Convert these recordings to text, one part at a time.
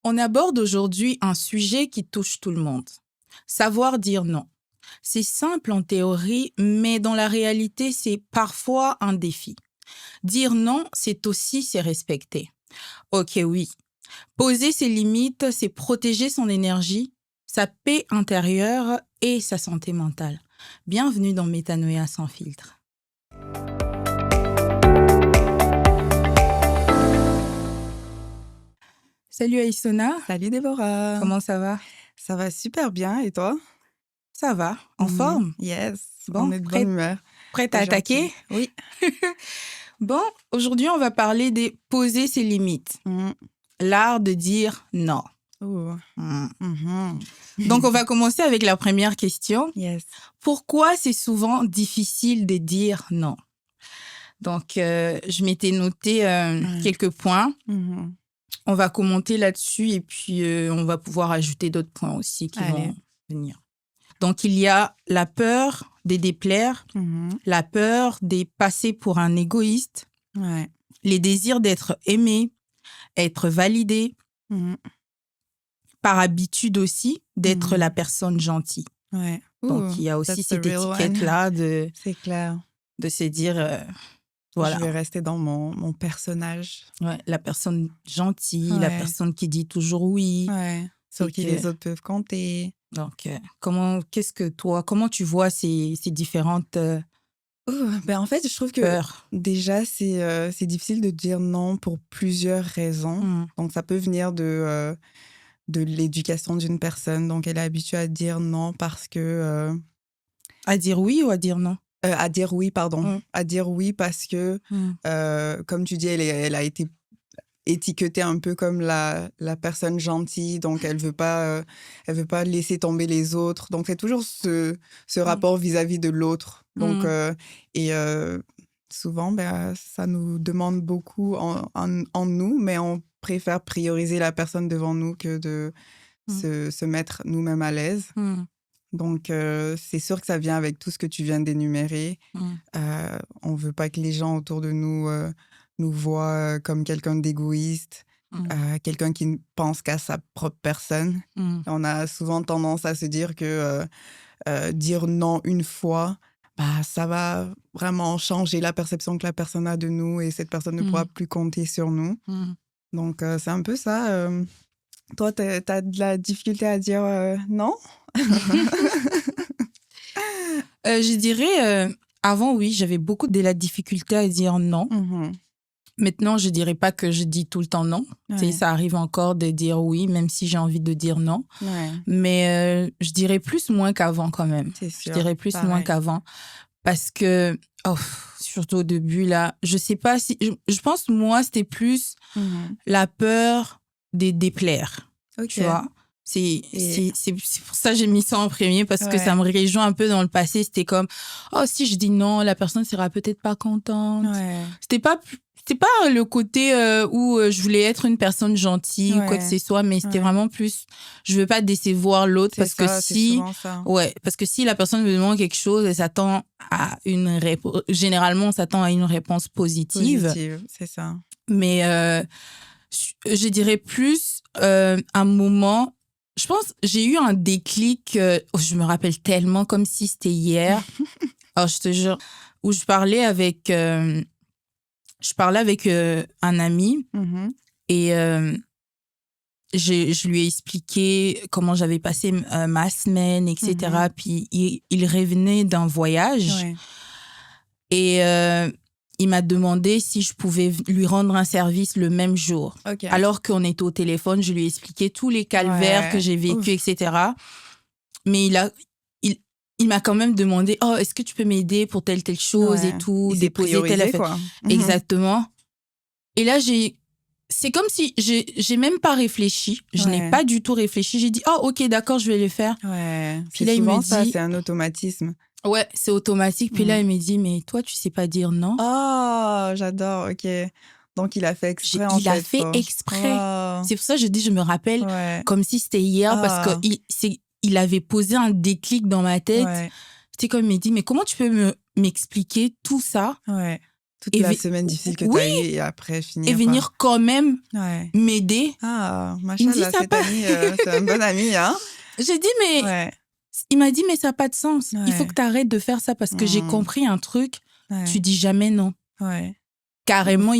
On aborde aujourd'hui un sujet qui touche tout le monde. Savoir dire non. C'est simple en théorie, mais dans la réalité, c'est parfois un défi. Dire non, c'est aussi se respecter. Ok, oui. Poser ses limites, c'est protéger son énergie, sa paix intérieure et sa santé mentale. Bienvenue dans Métanoïa sans filtre. Salut Aïssona. Salut Déborah. Comment ça va? Ça va super bien et toi? Ça va, en forme? Yes, Bon, on est de bonne humeur. Prête à attaquer? Oui. Bon, aujourd'hui, on va parler des poser ses limites. L'art de dire non. Ouh. Donc, on va commencer avec la première question. Yes. Pourquoi c'est souvent difficile de dire non? Donc, je m'étais noté quelques points. On va commenter là-dessus et puis on va pouvoir ajouter d'autres points aussi qui vont venir. Donc, il y a la peur de déplaire, la peur de passer pour un égoïste, les désirs d'être aimé, être validé, par habitude aussi d'être la personne gentille. Donc, il y a aussi cette étiquette-là C'est clair. de se dire... Voilà. Je vais rester dans mon personnage. Ouais, la personne gentille, la personne qui dit toujours oui. Sur qui les autres peuvent compter. Donc, comment tu vois ces différentes en fait, je trouve que peurs? déjà, c'est difficile de dire non pour plusieurs raisons. Donc, ça peut venir de l'éducation d'une personne. Donc, elle est habituée à dire non parce que... À dire oui ou à dire non? À dire oui, pardon. À dire oui parce que, comme tu dis, elle a été étiquetée un peu comme la personne gentille, donc elle veut pas laisser tomber les autres. Donc, c'est toujours ce rapport vis-à-vis de l'autre. Donc, souvent, ça nous demande beaucoup en nous, mais on préfère prioriser la personne devant nous que de se mettre nous-mêmes à l'aise. Donc, c'est sûr que ça vient avec tout ce que tu viens d'énumérer. On ne veut pas que les gens autour de nous nous voient comme quelqu'un d'égoïste, quelqu'un qui ne pense qu'à sa propre personne. On a souvent tendance à se dire que dire non une fois, ça va vraiment changer la perception que la personne a de nous et cette personne ne pourra plus compter sur nous. Donc, c'est un peu ça. Toi, t'as de la difficulté à dire non? Je dirais, avant, oui, j'avais beaucoup de la difficulté à dire non. Maintenant, je dirais pas que je dis tout le temps non. Ça arrive encore de dire oui, même si j'ai envie de dire non. Mais je dirais moins qu'avant quand même. C'est sûr, je dirais pareil. moins qu'avant. Parce que, surtout au début, là, je sais pas si... Je pense, moi, c'était plus la peur de déplaire. Tu vois? C'est pour ça que j'ai mis ça en premier, parce que ça me rejoint un peu dans le passé. C'était comme, si je dis non, la personne sera peut-être pas contente. C'était pas le côté où je voulais être une personne gentille ou quoi que ce soit, mais c'était vraiment plus, je veux pas décevoir l'autre, parce que si la personne me demande quelque chose, elle s'attend à une réponse. Généralement, on s'attend à une réponse positive. C'est ça. Mais je dirais plus un moment. Je pense j'ai eu un déclic, je me rappelle tellement comme si c'était hier. Alors, je te jure, où je parlais avec un ami et je lui ai expliqué comment j'avais passé ma semaine, etc. Puis il revenait d'un voyage et il m'a demandé si je pouvais lui rendre un service le même jour. Alors qu'on était au téléphone, je lui ai expliqué tous les calvaires que j'ai vécu, etc. Mais il m'a quand même demandé, est-ce que tu peux m'aider pour telle chose et tout, il déposer telle affaire. quoi. Exactement. Et là, c'est comme si j'ai même pas réfléchi. Je n'ai pas du tout réfléchi. J'ai dit, ok, d'accord, je vais le faire. Puis là, il me dit, c'est un automatisme. Ouais, c'est automatique. Puis là, il me dit, mais toi, tu sais pas dire non. Oh, j'adore, ok. Donc, il a fait exprès, Il a fait exprès. C'est pour ça que je dis, je me rappelle comme si c'était hier, parce qu'il avait posé un déclic dans ma tête. C'était comme, il m'a dit, mais comment tu peux m'expliquer tout ça Toute la semaine difficile que tu as eue et après finir. Et venir quand même m'aider. Ah, machallah, cet ami, c'est un bon ami, hein. J'ai dit, mais... Ouais. Il m'a dit, mais ça n'a pas de sens. Il faut que tu arrêtes de faire ça parce que j'ai compris un truc. Tu dis jamais non. Ouais. Carrément,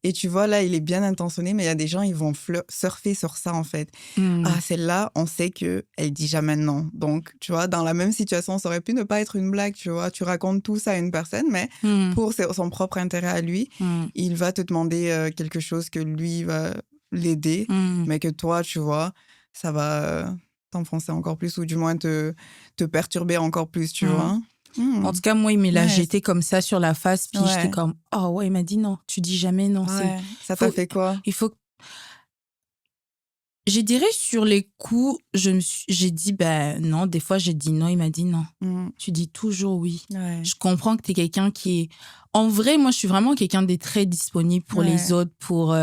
Et tu vois, là, il est bien intentionné, mais il y a des gens, ils vont surfer sur ça, en fait. Ah, celle-là, on sait qu'elle dit jamais non. Donc, tu vois, dans la même situation, ça aurait pu ne pas être une blague, tu vois. Tu racontes tout ça à une personne, mais pour son propre intérêt à lui, il va te demander quelque chose que lui va l'aider, mais que toi, tu vois, ça va t'enfoncer encore plus ou du moins te perturber encore plus, tu vois. En tout cas, moi, il me l'a jeté comme ça sur la face. Puis j'étais comme, oh ouais, il m'a dit non, tu dis jamais non. Ça t'a fait quoi? Il faut... Je dirais sur les coups, j'ai dit, ben non, des fois j'ai dit non, il m'a dit non. Tu dis toujours oui. Je comprends que tu es quelqu'un qui est... En vrai, moi, je suis vraiment quelqu'un de très disponible pour les autres, pour,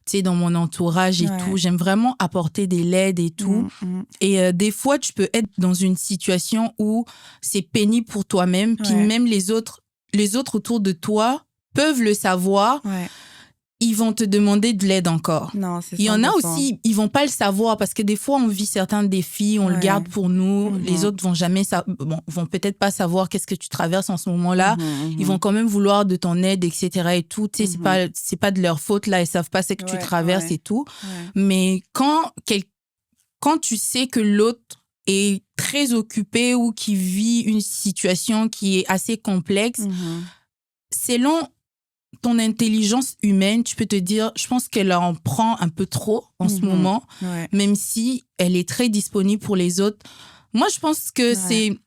tu sais, dans mon entourage et tout. J'aime vraiment apporter de l'aide et tout. Et des fois, tu peux être dans une situation où c'est pénible pour toi-même, puis même les autres autour de toi peuvent le savoir. Ils vont te demander de l'aide encore. Non, c'est 100%. Il y en a aussi, ils vont pas le savoir parce que des fois, on vit certains défis, on le garde pour nous. Les autres vont jamais vont peut-être pas savoir qu'est-ce que tu traverses en ce moment-là. Ils vont quand même vouloir de ton aide, etc. et tout. Tu sais, c'est pas de leur faute là, ils savent pas ce que tu traverses et tout. Mais quand tu sais que l'autre est très occupé ou qui vit une situation qui est assez complexe, selon ton intelligence humaine, tu peux te dire, je pense qu'elle en prend un peu trop en ce moment, même si elle est très disponible pour les autres. Moi, je pense que c'est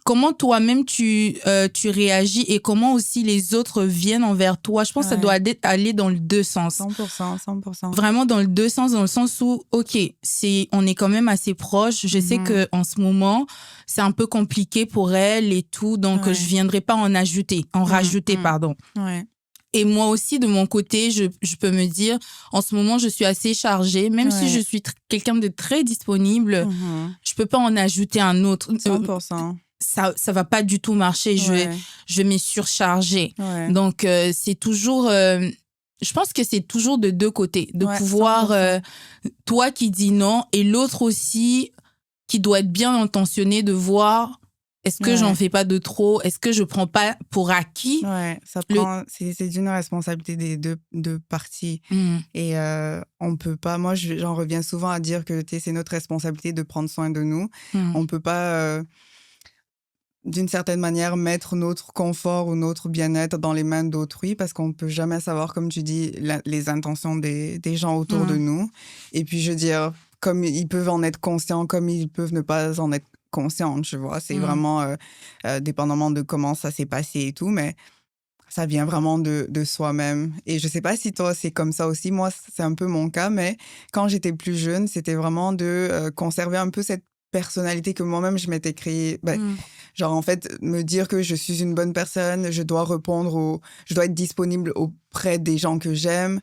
comment toi-même tu réagis et comment aussi les autres viennent envers toi. Je pense que ça doit aller dans le deux sens. 100%. Vraiment dans le deux sens, dans le sens où, OK, on est quand même assez proches. Je sais qu'en ce moment, c'est un peu compliqué pour elle et tout, donc je viendrai pas en rajouter, pardon. Et moi aussi, de mon côté, je peux me dire, en ce moment, je suis assez chargée. Même si je suis quelqu'un de très disponible, je peux pas en ajouter un autre. 100%. Ça va pas du tout marcher. Je vais me surcharger. Donc, c'est toujours... je pense que c'est toujours de deux côtés. De pouvoir... toi qui dis non et l'autre aussi qui doit être bien intentionné de voir... Est-ce que j'en fais pas de trop? Est-ce que je prends pas pour acquis? C'est d'une responsabilité des deux parties. Et on peut pas... Moi, j'en reviens souvent à dire que c'est notre responsabilité de prendre soin de nous. On peut pas, d'une certaine manière, mettre notre confort ou notre bien-être dans les mains d'autrui parce qu'on peut jamais savoir, comme tu dis, les intentions des gens autour de nous. Et puis, je veux dire, comme ils peuvent en être conscients, comme ils peuvent ne pas en être consciente, tu vois. C'est vraiment dépendamment de comment ça s'est passé et tout, mais ça vient vraiment de soi-même. Et je sais pas si toi, c'est comme ça aussi. Moi, c'est un peu mon cas, mais quand j'étais plus jeune, c'était vraiment de conserver un peu cette personnalité que moi-même, je m'étais créée. Genre, en fait, me dire que je suis une bonne personne, je dois je dois être disponible auprès des gens que j'aime,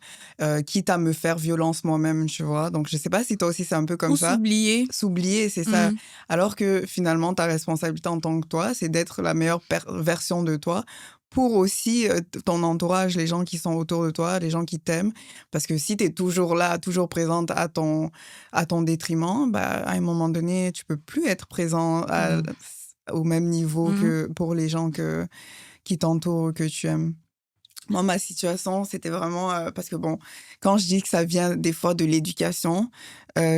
quitte à me faire violence moi-même, tu vois. Donc, je sais pas si toi aussi, c'est un peu comme ça. Ou s'oublier, c'est ça. Alors que finalement, ta responsabilité en tant que toi, c'est d'être la meilleure version de toi pour aussi ton entourage, les gens qui sont autour de toi, les gens qui t'aiment. Parce que si tu es toujours là, toujours présente à ton détriment, à un moment donné, tu peux plus être présent au même niveau que pour les gens qui t'entourent, que tu aimes. Moi, ma situation, c'était vraiment... parce que bon, quand je dis que ça vient des fois de l'éducation,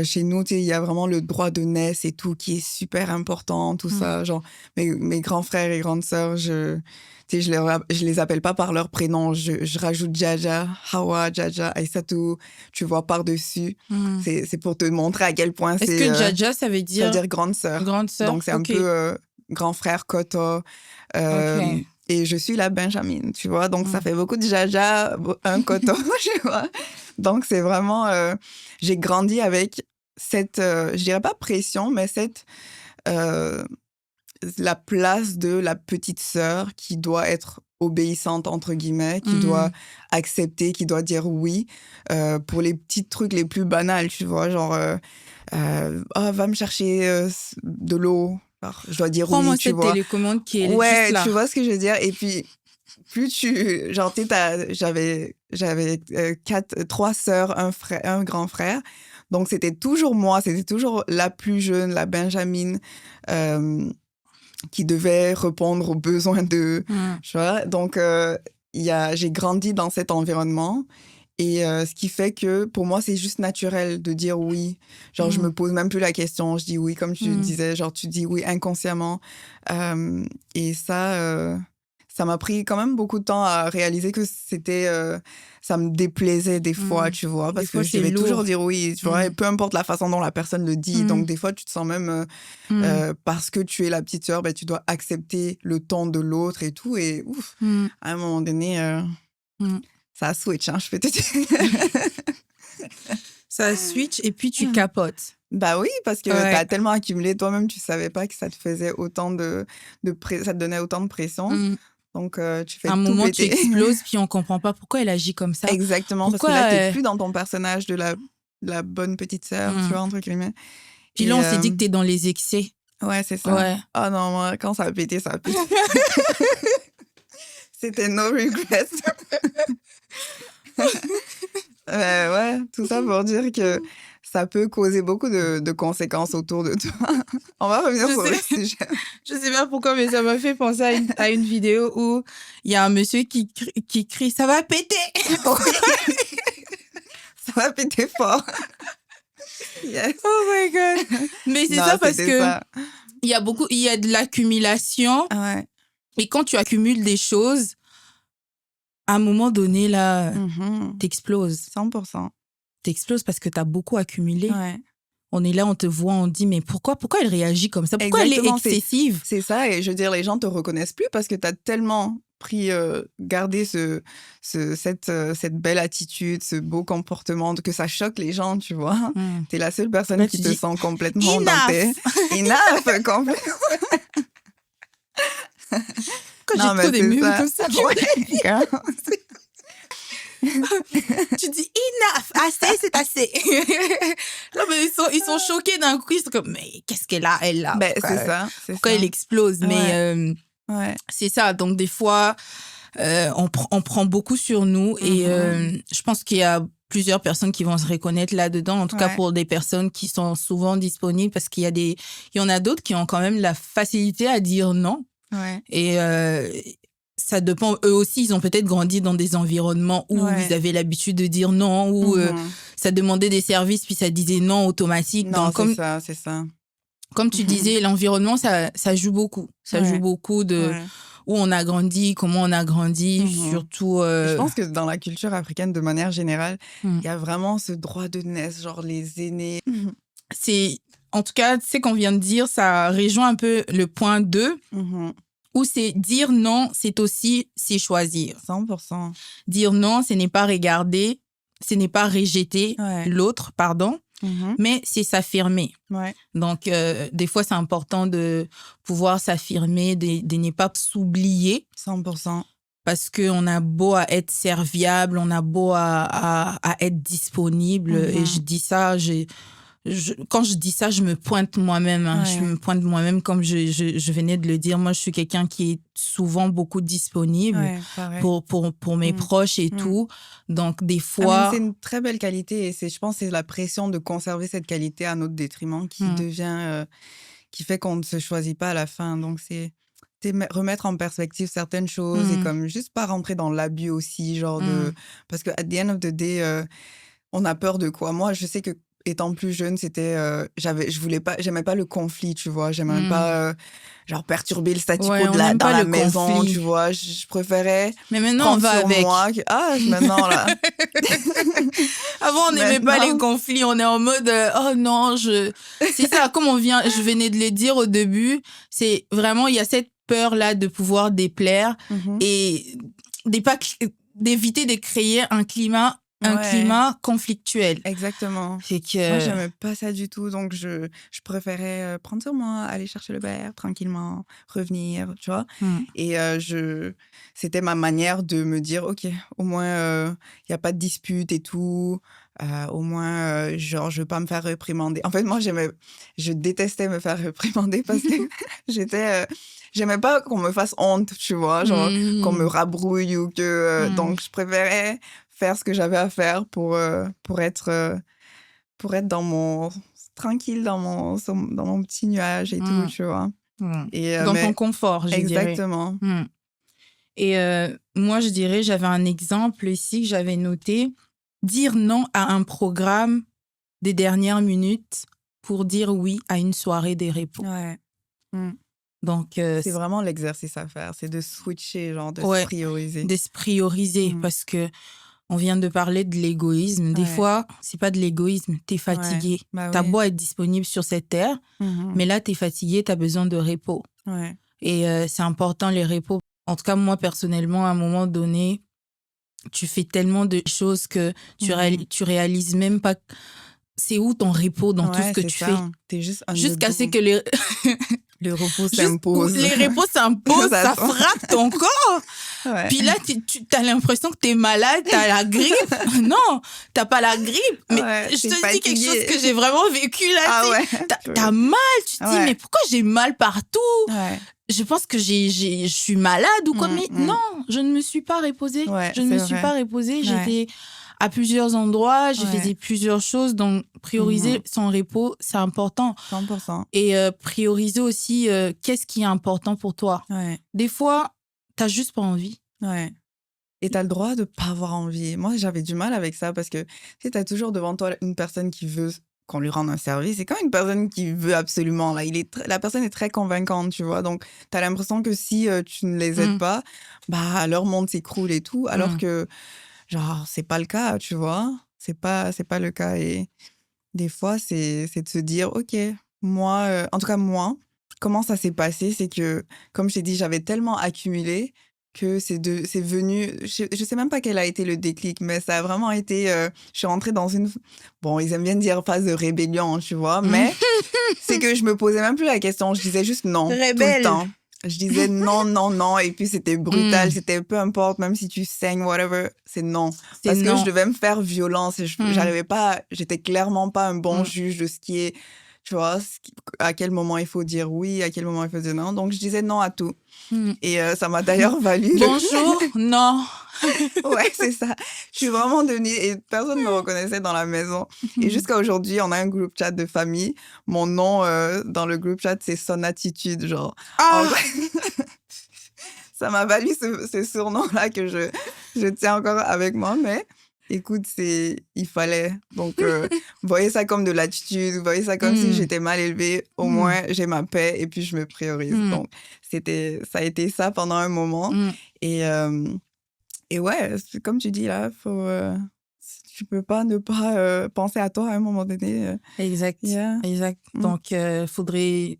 chez nous, il y a vraiment le droit de naissance et tout qui est super important, tout ça. Genre, mes grands frères et grandes sœurs, je les appelle pas par leur prénom. Je rajoute Jaja, Hawa, Jaja, Aïssatou, tu vois, par-dessus. C'est pour te montrer à quel point c'est... Est-ce que Jaja, ça veut dire... Ça veut dire grande sœur. Grande sœur, donc, c'est un peu grand frère, Koto. Et je suis la Benjamin, tu vois. Donc, ça fait beaucoup de Jaja, un Koto, tu vois. Donc, c'est vraiment... j'ai grandi avec cette... je dirais pas pression, mais cette... la place de la petite sœur qui doit être obéissante, entre guillemets, qui doit accepter, qui doit dire oui pour les petits trucs les plus banals, tu vois. Genre, va me chercher de l'eau. Alors, je dois dire oui, tu vois. Prends-moi cette télécommande qui est juste là. Tu vois ce que je veux dire. Et puis, plus tu... Genre, j'avais 3 sœurs, un grand frère. Donc, c'était toujours moi, c'était toujours la plus jeune, la Benjamine, qui devait répondre aux besoins de... Tu vois? Donc, j'ai grandi dans cet environnement. Et ce qui fait que, pour moi, c'est juste naturel de dire oui. Genre, je me pose même plus la question, je dis oui, comme tu disais, genre, tu dis oui inconsciemment. Et ça m'a pris quand même beaucoup de temps à réaliser que ça me déplaisait des fois, tu vois, parce que je devais toujours dire oui, tu vois, et peu importe la façon dont la personne le dit. Donc, des fois, tu te sens même, parce que tu es la petite sœur, ben, tu dois accepter le ton de l'autre et tout. Et ouf, à un moment donné... Ça switch, hein, je peux te dire. Ça switch et puis tu capotes. Bah oui, parce que t'as tellement accumulé toi-même, tu savais pas que ça te faisait autant ça te donnait autant de pression. Donc, tu fais un tout moment, péter. tu exploses, puis on comprend pas pourquoi elle agit comme ça. Exactement, pourquoi, parce que là, t'es plus dans ton personnage de la bonne petite sœur, tu vois, entre guillemets. Puis là, on s'est dit que t'es dans les excès. Ouais, c'est ça. Ouais. Oh non, moi, quand ça a pété, ça a pété. C'était no regrets. Ouais, tout ça pour dire que ça peut causer beaucoup de conséquences autour de toi. On va revenir sur le sujet. Je sais pas pourquoi, mais ça m'a fait penser à une vidéo où il y a un monsieur qui crie « Ça va péter !» Ça va péter fort. Yes. Oh my God. Mais c'est ça parce que il y a de l'accumulation. Ouais. Et quand tu accumules des choses, à un moment donné, là, t'exploses. 100%. T'exploses parce que t'as beaucoup accumulé. Ouais. On est là, on te voit, on dit, mais pourquoi elle réagit comme ça? Pourquoi elle est excessive? C'est ça, et je veux dire, les gens te reconnaissent plus parce que t'as tellement gardé cette belle attitude, ce beau comportement, que ça choque les gens, tu vois. T'es la seule personne qui te sent complètement dans tes... Enough! Complètement. Quand j'ai trop d'émue comme ça, tu dis enough, assez, c'est assez. Non, mais ils sont choqués d'un coup, ils sont comme, mais qu'est-ce qu'elle a, elle là? C'est ça. Pourquoi elle explose? Mais c'est ça, donc des fois, on prend beaucoup sur nous et je pense qu'il y a plusieurs personnes qui vont se reconnaître là-dedans, en tout cas pour des personnes qui sont souvent disponibles, parce qu'il y en a d'autres qui ont quand même la facilité à dire non. Et ça dépend. Eux aussi, ils ont peut-être grandi dans des environnements où ils avaient l'habitude de dire non, où ça demandait des services, puis ça disait non automatique. Non, donc, c'est ça. Comme tu disais, l'environnement, ça joue beaucoup. Ça joue beaucoup de où on a grandi, comment on a grandi, surtout... Je pense que dans la culture africaine, de manière générale, il y a vraiment ce droit de naissance, genre les aînés. C'est... En tout cas, tu sais qu'on vient de dire, ça rejoint un peu le point 2, où c'est dire non, c'est choisir. 100%. Dire non, ce n'est pas regarder, ce n'est pas rejeter l'autre, pardon, mais c'est s'affirmer. Donc, des fois, c'est important de pouvoir s'affirmer, de ne pas s'oublier. 100%. Parce qu'on a beau à être serviable, on a beau à être disponible. Et je dis ça, quand je dis ça, je me pointe moi-même. Je me pointe moi-même comme je venais de le dire. Moi, je suis quelqu'un qui est souvent beaucoup disponible pour mes proches et tout. Donc, des fois... c'est une très belle qualité. Et je pense que c'est la pression de conserver cette qualité à notre détriment qui devient... qui fait qu'on ne se choisit pas à la fin. Donc, c'est remettre en perspective certaines choses et comme juste pas rentrer dans l'abus aussi. Genre parce que at the end of the day, on a peur de quoi? Moi, je sais que étant plus jeune, c'était j'aimais pas le conflit, tu vois, j'aimais pas genre perturber le statu quo dans la maison, conflit. Tu vois, je préférais mais maintenant on va avec moi maintenant là. Avant on n'aimait pas les conflits, on est en mode oh non, c'est ça, comme je venais de le dire au début, c'est vraiment il y a cette peur là de pouvoir déplaire et d'éviter de créer un climat conflictuel. Exactement. Moi, j'aimais pas ça du tout. Donc, je préférais prendre sur moi, aller chercher le verre tranquillement, revenir, tu vois. Et c'était ma manière de me dire, OK, au moins, il n'y a pas de dispute et tout. Au moins, genre, je veux pas me faire réprimander. En fait, moi, je détestais me faire réprimander parce que j'aimais pas qu'on me fasse honte, tu vois, genre, qu'on me rabrouille ou que... donc, je préférais faire ce que j'avais à faire pour être tranquille dans mon petit nuage et tout, tu vois. Et, dans ton confort, je dirais. Exactement. Et moi, je dirais, j'avais un exemple ici que j'avais noté. Dire non à un programme des dernières minutes pour dire oui à une soirée des repos. Ouais. Donc, c'est vraiment l'exercice à faire. C'est de switcher, genre de se prioriser. De se prioriser parce que on vient de parler de l'égoïsme. Des fois, c'est pas de l'égoïsme. T'es fatigué. T'as beau être disponible sur cette terre, mais là, t'es fatigué, t'as besoin de repos. Et c'est important, les repos. En tout cas, moi, personnellement, à un moment donné, tu fais tellement de choses que tu réalises même pas c'est où ton repos dans tout ce que tu fais. T'es juste jusqu'à ce que le repos s'impose. Les repos s'imposent, ça frappe ton corps. Puis là, tu as l'impression que t'es malade, t'as la grippe. Non, t'as pas la grippe. Mais je te dis quelque chose que j'ai vraiment vécu là. T'as mal, tu te dis, mais pourquoi j'ai mal partout? Je pense que je suis malade ou quoi. Mais non, je ne me suis pas reposée. Je ne me suis pas reposée. J'étais à plusieurs endroits, je faisais plusieurs choses. Donc, prioriser son repos, c'est important. 100%. Et prioriser aussi qu'est-ce qui est important pour toi. Des fois, t'as juste pas envie. Et t'as le droit de pas avoir envie. Moi, j'avais du mal avec ça parce que tu sais, t'as toujours devant toi une personne qui veut qu'on lui rende un service. C'est quand une personne qui veut absolument. Là, la personne est très convaincante, tu vois. Donc, t'as l'impression que si tu ne les aides pas, bah, leur monde s'écroule et tout. Alors que, genre, c'est pas le cas, tu vois. C'est pas le cas. Et des fois, c'est de se dire, OK, moi, en tout cas, moi, comment ça s'est passé, c'est que, comme je t'ai dit, j'avais tellement accumulé que c'est venu... Je sais même pas quel a été le déclic, mais ça a vraiment été... je suis rentrée dans une... Bon, ils aiment bien dire phase de rébellion, tu vois, mais c'est que je me posais même plus la question. Je disais juste non, tout le temps. Je disais non, non, non, et puis c'était brutal. C'était peu importe, même si tu saignes, whatever, c'est non. Parce que je devais me faire violence. J'arrivais pas... J'étais clairement pas un bon juge de ce qui est... Tu vois, à quel moment il faut dire oui, à quel moment il faut dire non. Donc, je disais non à tout. Et ça m'a d'ailleurs valu... Bonjour, non. Ouais, c'est ça. Je suis vraiment devenue... Et personne ne me reconnaissait dans la maison. Et jusqu'à aujourd'hui, on a un groupe chat de famille. Mon nom dans le groupe chat, c'est Son Attitude, genre. Ça m'a valu ce surnom-là que je tiens encore avec moi, mais... Écoute, il fallait. Donc, voyez ça comme de l'attitude, voyez ça comme si j'étais mal élevée. Au moins, j'ai ma paix et puis je me priorise. Donc, ça a été ça pendant un moment. Et ouais, comme tu dis là, tu peux pas ne pas penser à toi à un moment donné. Exact. Donc, faudrait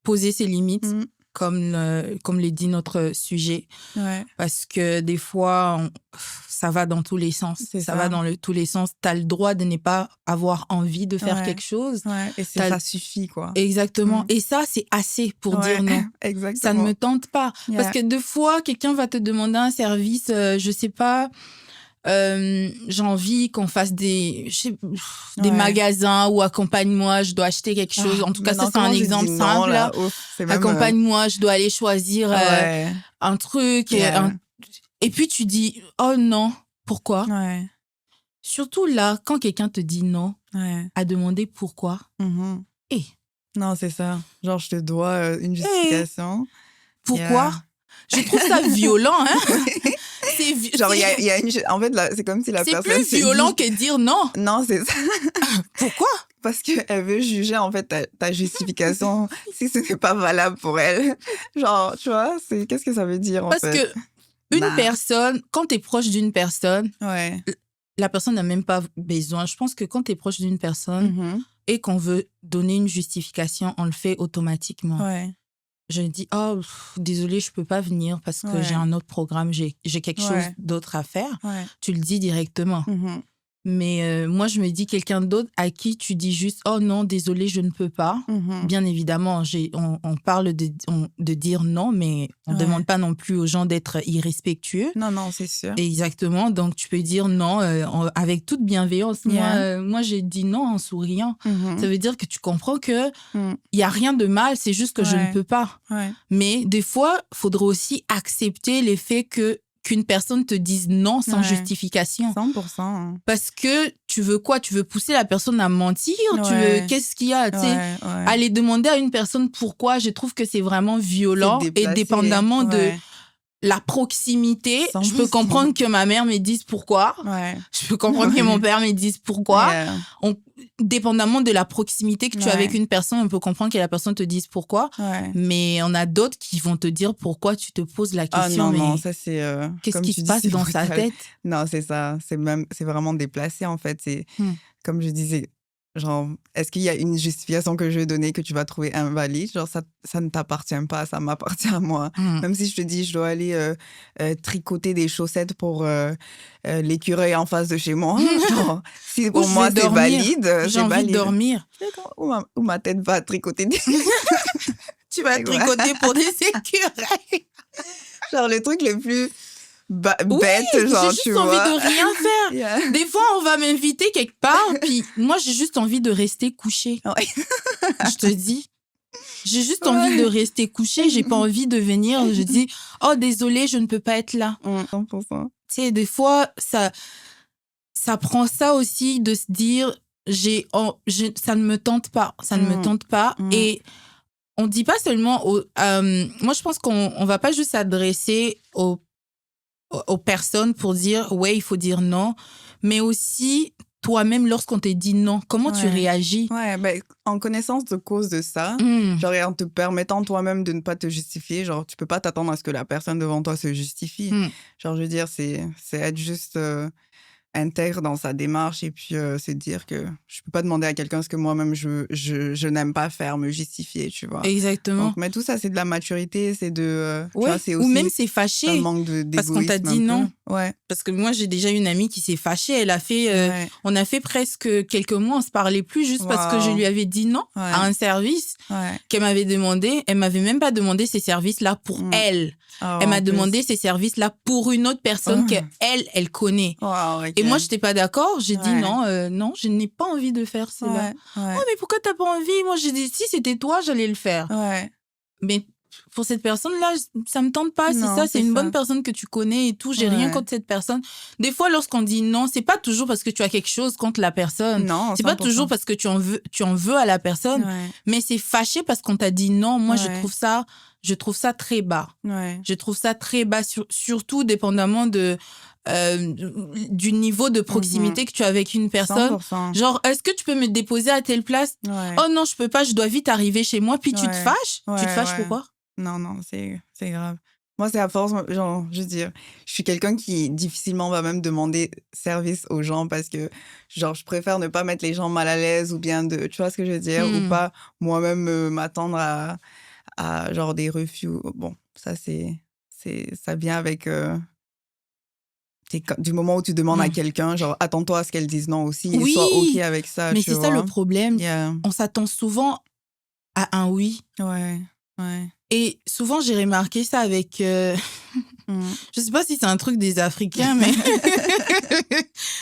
poser ses limites. Comme le dit notre sujet. Parce que des fois, ça va dans tous les sens. Ça va dans tous les sens. Tu as le droit de ne pas avoir envie de faire quelque chose. Et ça suffit, quoi. Exactement. Et ça, c'est assez pour dire non. Exactement. Ça ne me tente pas. Parce que deux fois, quelqu'un va te demander un service, je sais pas... j'ai envie qu'on fasse des magasins ou accompagne-moi, je dois acheter quelque chose. En tout cas, ça, c'est un exemple simple. Là. Accompagne-moi, je dois aller choisir un truc. Et puis, tu dis, oh non, pourquoi? Surtout là, quand quelqu'un te dit non, à demander pourquoi. Non, c'est ça. Genre, je te dois une justification. Pourquoi? Je trouve ça violent, hein? Genre, en fait, là, c'est comme si la personne... C'est plus violent que dire non. Non, c'est ça. Pourquoi? Parce qu'elle veut juger, en fait, ta justification si ce n'est pas valable pour elle. Genre, tu vois, qu'est-ce que ça veut dire, en fait? Parce que une personne, quand tu es proche d'une personne, la personne n'a même pas besoin. Je pense que quand tu es proche d'une personne et qu'on veut donner une justification, on le fait automatiquement. Je dis, oh, désolée, je peux pas venir parce que j'ai un autre programme, j'ai quelque chose d'autre à faire. Tu le dis directement. Mais moi, je me dis quelqu'un d'autre à qui tu dis juste « Oh non, désolé, je ne peux pas ». Bien évidemment, on parle de dire non, mais on ne demande pas non plus aux gens d'être irrespectueux. Non, c'est sûr. Exactement. Donc, tu peux dire non avec toute bienveillance. Moi, j'ai dit non en souriant. Ça veut dire que tu comprends qu'il n'y a rien de mal, c'est juste que je ne peux pas. Mais des fois, il faudrait aussi accepter les faits qu'une personne te dise non sans justification. 100%. Parce que tu veux quoi? Tu veux pousser la personne à mentir? Qu'est-ce qu'il y a? Aller demander à une personne pourquoi, je trouve que c'est vraiment violent et dépendamment de la proximité. Je peux comprendre que ma mère me dise pourquoi. Je peux comprendre que mon père me dise pourquoi. Dépendamment de la proximité que tu as avec une personne, on peut comprendre que la personne te dise pourquoi. Mais on a d'autres qui vont te dire pourquoi tu te poses la question. Non, ça c'est... qu'est-ce qui se passe dans sa tête? Non, c'est ça. C'est vraiment déplacé en fait. C'est comme je disais... Genre, est-ce qu'il y a une justification que je vais donner que tu vas trouver invalide? Genre, ça ne t'appartient pas, ça m'appartient à moi. Même si je te dis, je dois aller tricoter des chaussettes pour l'écureuil en face de chez moi. Genre, si pour moi, c'est valide, j'ai envie de dormir. Où ma tête va tricoter des... Tu vas tricoter pour des écureuils. Genre, le truc le plus... bête, genre, tu vois. J'ai juste envie de rien faire. Des fois, on va m'inviter quelque part, puis moi, j'ai juste envie de rester couchée. Je te dis. J'ai juste envie de rester couchée. J'ai pas envie de venir. Je dis, oh, désolé, je ne peux pas être là. 100%. Tu sais, des fois, ça prend ça aussi de se dire, ça ne me tente pas. Ça ne me tente pas. Et on dit pas seulement moi, je pense qu'on va pas juste s'adresser aux personnes pour dire ouais, il faut dire non, mais aussi toi-même lorsqu'on te dit non, comment tu réagis? En connaissance de cause de ça, genre en te permettant toi-même de ne pas te justifier, genre tu peux pas t'attendre à ce que la personne devant toi se justifie. Genre je veux dire, c'est être juste intègre dans sa démarche et puis c'est dire que je peux pas demander à quelqu'un ce que moi-même je n'aime pas faire, me justifier, tu vois. Exactement. Donc, mais tout ça, c'est de la maturité, c'est de... tu ouais, vois, c'est aussi ou même c'est fâché. Un manque d'égoïsme. Parce qu'on t'a dit non. Ouais. Parce que moi, j'ai déjà une amie qui s'est fâchée. Elle a fait... on a fait presque quelques mois, on se parlait plus juste parce que je lui avais dit non à un service qu'elle m'avait demandé. Elle m'avait même pas demandé ces services-là pour elle. Elle m'a demandé ces services-là pour une autre personne qu'elle connaît. Et moi, je n'étais pas d'accord. J'ai dit non, je n'ai pas envie de faire cela. Oh, mais pourquoi tu n'as pas envie? Moi, j'ai dit, si c'était toi, j'allais le faire. Mais pour cette personne-là, ça me tente pas. C'est une bonne personne que tu connais et tout. J'ai rien contre cette personne. Des fois, lorsqu'on dit non, c'est pas toujours parce que tu as quelque chose contre la personne. Non, c'est pas toujours parce que tu en veux à la personne. Mais c'est fâché parce qu'on t'a dit non. Moi, je trouve ça très bas. Je trouve ça très bas, surtout dépendamment du niveau de proximité que tu as avec une personne. 100%. Genre, est-ce que tu peux me déposer à telle place? Oh non, je peux pas, je dois vite arriver chez moi. Puis tu te fâches? Tu te fâches pourquoi? Non, c'est grave. Moi, c'est à force, genre, je veux dire, je suis quelqu'un qui difficilement va même demander service aux gens parce que, genre, je préfère ne pas mettre les gens mal à l'aise ou bien tu vois ce que je veux dire, ou pas moi-même m'attendre à genre des refus. Bon, ça, ça vient avec... du moment où tu demandes à quelqu'un, genre, attends-toi à ce qu'elle dise non aussi et sois OK avec ça. Mais c'est ça le problème. On s'attend souvent à un oui. Ouais. Et souvent, j'ai remarqué ça avec... Je sais pas si c'est un truc des Africains, mais...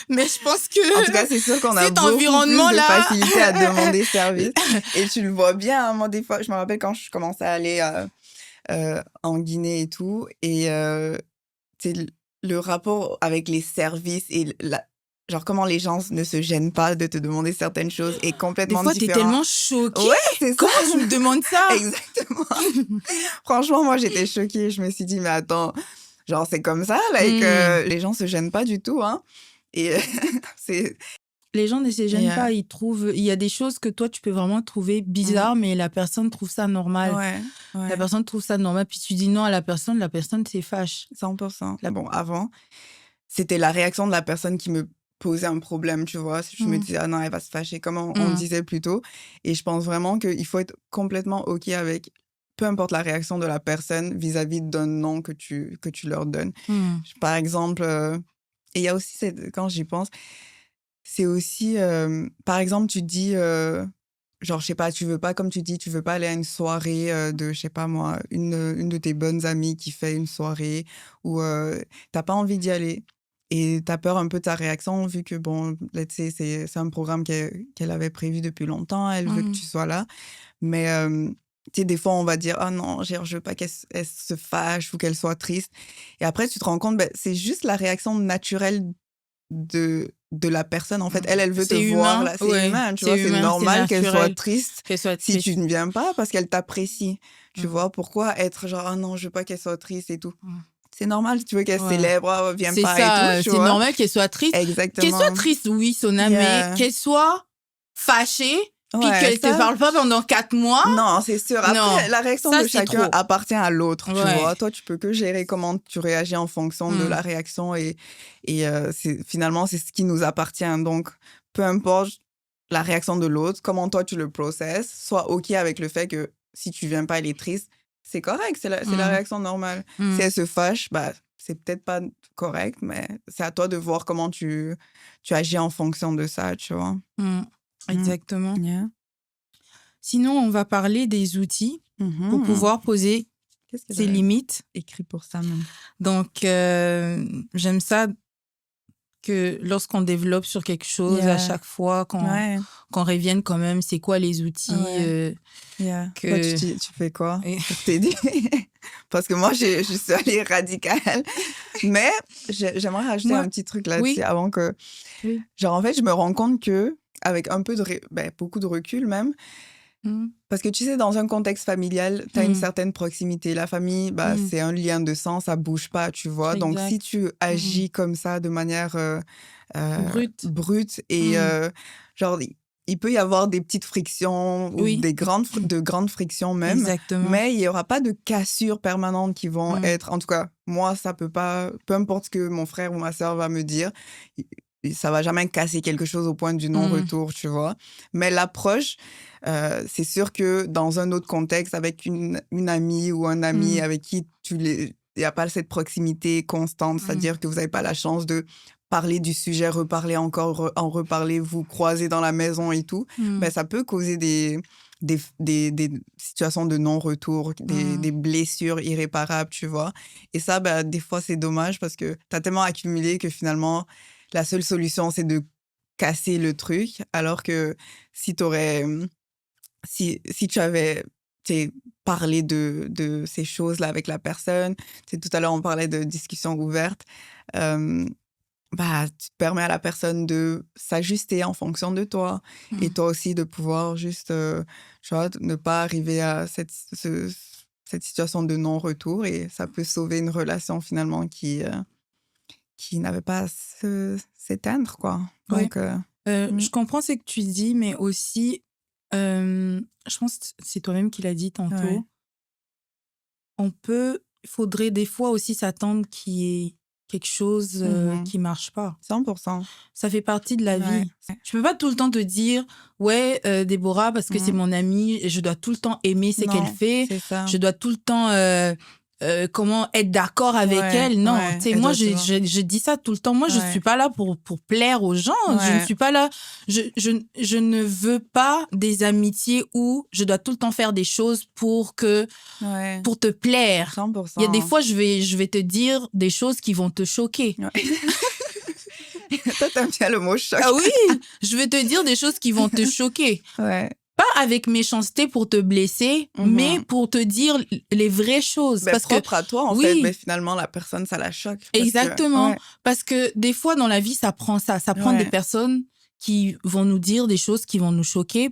mais je pense que... En tout cas, c'est sûr qu'on a beaucoup plus de facilité à demander service. Et tu le vois bien, moi, des fois. Je me rappelle quand je commençais à aller en Guinée et tout. Et le rapport avec les services et genre, comment les gens ne se gênent pas de te demander certaines choses est complètement différent. Des fois, t'es tellement choquée. Ouais, c'est ça. Comment tu me demandes ça? Exactement. Franchement, moi, j'étais choquée. Je me suis dit, mais attends, genre, c'est comme ça, les gens se gênent pas du tout, hein. Et les gens ne se gênent pas. Ils trouvent... Il y a des choses que toi, tu peux vraiment trouver bizarres, mais la personne trouve ça normal. La personne trouve ça normal. Puis tu dis non à la personne s'est fâche. 100%. Bon, avant, c'était la réaction de la personne qui me posait un problème, tu vois. Je me disais, ah non, elle va se fâcher, comme on disait plus tôt. Et je pense vraiment qu'il faut être complètement OK avec peu importe la réaction de la personne vis-à-vis d'un non que tu leur donnes. Par exemple, et il y a aussi, quand j'y pense, c'est aussi, par exemple, tu dis, genre, je sais pas, tu veux pas, comme tu dis, tu veux pas aller à une soirée de, je sais pas moi, une de tes bonnes amies qui fait une soirée ou t'as pas envie d'y aller et t'as peur un peu de ta réaction vu que, bon, là, tu sais, c'est un programme qu'elle avait prévu depuis longtemps, elle veut que tu sois là. Mais, tu sais, des fois, on va dire, ah non, genre, je veux pas qu'elle se fâche ou qu'elle soit triste. Et après, tu te rends compte, ben, c'est juste la réaction naturelle de la personne. En fait, elle veut te voir là. C'est humain, tu vois. C'est normal qu'elle soit triste si tu ne viens pas parce qu'elle t'apprécie. Tu vois, pourquoi être genre, ah non, je veux pas qu'elle soit triste et tout. C'est normal, tu veux qu'elle célèbre, oh, viens pas ça, et tout. C'est normal qu'elle soit triste. Exactement. Qu'elle soit triste, oui, Sona, mais qu'elle soit fâchée. Puis qu'elle ne te parle pas pendant 4 mois. Non, c'est sûr. Après, la réaction de chacun appartient à l'autre, tu vois. Toi, tu peux que gérer comment tu réagis en fonction de la réaction et finalement, c'est ce qui nous appartient. Donc, peu importe la réaction de l'autre, comment toi, tu le processes, sois OK avec le fait que si tu viens pas, elle est triste, c'est correct, c'est la réaction normale. Si elle se fâche, bah, c'est peut-être pas correct, mais c'est à toi de voir comment tu agis en fonction de ça, tu vois. Exactement. Sinon, on va parler des outils pour pouvoir poser ses limites. Écrit pour ça même. Donc, j'aime ça que lorsqu'on développe sur quelque chose, à chaque fois, qu'on revienne quand même, c'est quoi les outils que... Toi, tu fais quoi pour t'aider? Parce que moi, je suis allée radicale. Mais j'aimerais rajouter un petit truc là-dessus avant que... Genre, en fait, je me rends compte que avec un peu de... beaucoup de recul même, parce que tu sais, dans un contexte familial, tu as une certaine proximité. La famille, c'est un lien de sang, ça bouge pas, tu vois. Exact. Donc, si tu agis comme ça de manière brute et genre, il peut y avoir des petites frictions ou de grandes frictions même. Exactement. Mais il y aura pas de cassures permanentes qui vont être... En tout cas, moi, ça peut pas... Peu importe ce que mon frère ou ma sœur va me dire, ça va jamais casser quelque chose au point du non-retour, tu vois. Mais l'approche, c'est sûr que dans un autre contexte, avec une amie ou un ami avec qui il n'y a pas cette proximité constante, c'est-à-dire que vous n'avez pas la chance de parler du sujet, reparler encore, en reparler, vous croiser dans la maison et tout, ben, ça peut causer des situations de non-retour, des blessures irréparables, tu vois. Et ça, ben, des fois, c'est dommage parce que tu as tellement accumulé que finalement, la seule solution, c'est de casser le truc, alors que si tu avais parlé de ces choses-là avec la personne, tout à l'heure, on parlait de discussion ouverte, tu te permets à la personne de s'ajuster en fonction de toi et toi aussi de pouvoir juste, tu vois, ne pas arriver à cette situation de non-retour et ça peut sauver une relation finalement qui n'avait pas à s'éteindre, quoi. Donc, je comprends ce que tu dis, mais aussi, je pense que c'est toi-même qui l'as dit tantôt, il faudrait des fois aussi s'attendre qu'il y ait quelque chose qui marche pas. 100%. Ça fait partie de la vie. Tu peux pas tout le temps te dire, Déborah, parce que c'est mon amie, et je dois tout le temps aimer ce qu'elle fait. Je dois tout le temps... comment être d'accord avec elle. Non, tu sais, moi, je dis ça tout le temps. Moi, je suis pas là pour plaire aux gens. Je ne suis pas là... Je ne veux pas des amitiés où je dois tout le temps faire des choses pour te plaire. 100%. Il y a des fois, je vais te dire des choses qui vont te choquer. Toi, t'aimes bien le mot choc. Ah oui, je vais te dire des choses qui vont te choquer. Pas avec méchanceté pour te blesser, mais pour te dire les vraies choses. Parce propre à toi, en fait, mais finalement, la personne, ça la choque. Exactement. Parce que des fois, dans la vie, ça prend ça. Ça prend des personnes qui vont nous dire des choses qui vont nous choquer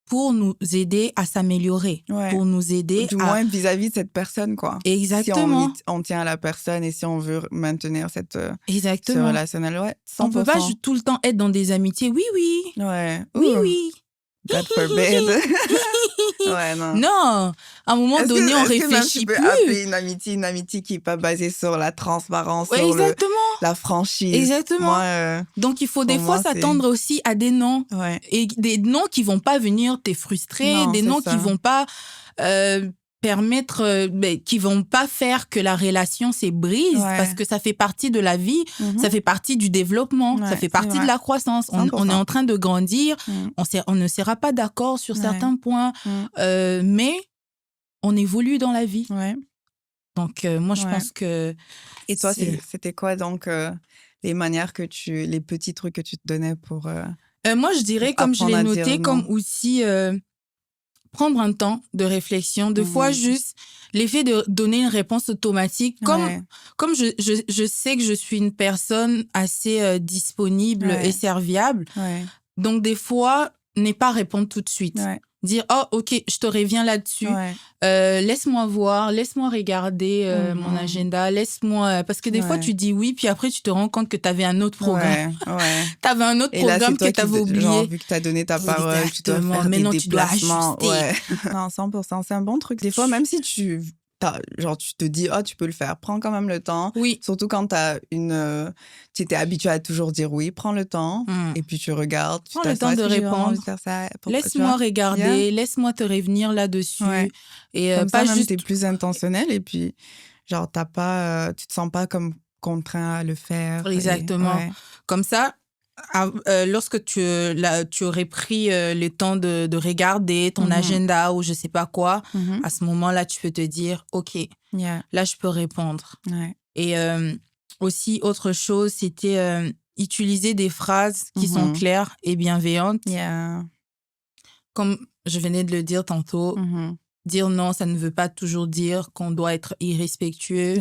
pour nous aider à s'améliorer, pour nous aider du moins vis-à-vis de cette personne, quoi. Exactement. Si on tient à la personne et si on veut maintenir ce relationnel, 100%. On peut pas tout le temps être dans des amitiés. Oui. Oui. God forbid. Non. Non, à un moment donné, on réfléchit plus. Tu peux appeler une amitié qui n'est pas basée sur la transparence, sur la franchise. Exactement. Donc, il faut des fois s'attendre aussi à des noms. Et des noms qui ne vont pas venir te frustrer, des noms qui ne vont pas permettre, qui vont pas faire que la relation s'ébrise, parce que ça fait partie de la vie, ça fait partie du développement, ça fait partie de la croissance. On est en train de grandir, on ne sera pas d'accord sur certains points, mais on évolue dans la vie. Donc, moi, je pense que... Et toi, c'était quoi, donc, les manières les petits trucs que tu te donnais pour... moi, je dirais, comme je l'ai noté, comme aussi prendre un temps de réflexion. Des fois, juste l'effet de donner une réponse automatique. Comme je sais que je suis une personne assez disponible et serviable, donc des fois, ne pas répondre tout de suite. Dire, oh, ok, je te reviens là-dessus. Laisse-moi voir, laisse-moi regarder mon agenda, laisse-moi... Parce que des fois, tu dis oui, puis après, tu te rends compte que tu avais un autre programme. Tu avais un autre programme que tu avais oublié. Genre, vu que tu as donné ta parole, tu dois faire des déplacements. Non, 100%, c'est un bon truc. Des fois, même si tu te dis, oh, tu peux le faire, prends quand même le temps. Surtout quand tu étais habitué à toujours dire oui, prends le temps et puis tu regardes. Prends le temps de répondre. Laisse-moi regarder, laisse-moi te revenir là-dessus. Et comme pas ça, juste... t'es plus intentionnel et puis, genre, tu te sens pas comme contraint à le faire. Exactement. Comme ça, lorsque tu aurais pris le temps de regarder ton agenda ou je sais pas quoi, à ce moment-là, tu peux te dire, OK, là, je peux répondre. Et aussi, autre chose, c'était utiliser des phrases qui sont claires et bienveillantes. Comme je venais de le dire tantôt, dire non, ça ne veut pas toujours dire qu'on doit être irrespectueux,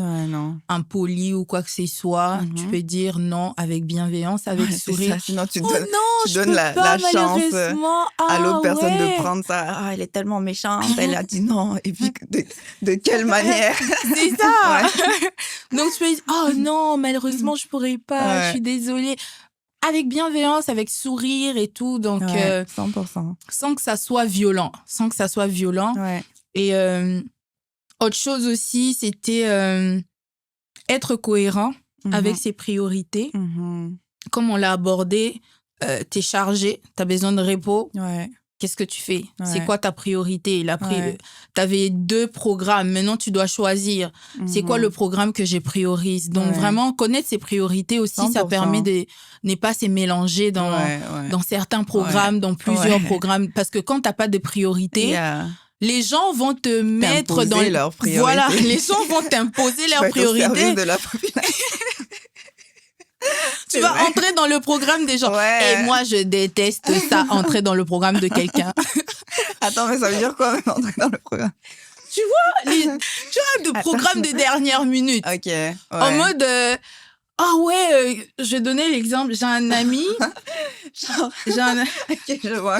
impoli ou quoi que ce soit. Tu peux dire non avec bienveillance, avec sourire. Ça, sinon, tu donnes la chance à l'autre personne de prendre ça. Ah, elle est tellement méchante, elle a dit non. Et puis, de quelle manière? C'est ça! Donc, tu peux dire, oh non, malheureusement, je pourrais pas, je suis désolée. Avec bienveillance, avec sourire et tout. Donc, 100%. Sans que ça soit violent. Et autre chose aussi, c'était être cohérent avec ses priorités. Comme on l'a abordé, t'es chargé, t'as besoin de repos. Qu'est-ce que tu fais? C'est quoi ta priorité? T'avais 2 programmes, maintenant tu dois choisir. C'est quoi le programme que je priorise? Donc vraiment, connaître ses priorités aussi, 100%. Ça permet de ne pas se mélanger dans certains programmes, dans plusieurs programmes. Parce que quand t'as pas de priorité... Les gens vont te mettre dans leurs priorités. Voilà, les gens vont t'imposer leurs priorités. Au service de la population. Tu vas entrer dans le programme des gens. Et moi, je déteste ça, entrer dans le programme de quelqu'un. Attends, mais ça veut dire quoi, même, entrer dans le programme? Tu vois, de programmes de dernière minute. OK. En mode... je vais donner l'exemple. J'ai un ami... OK, je vois.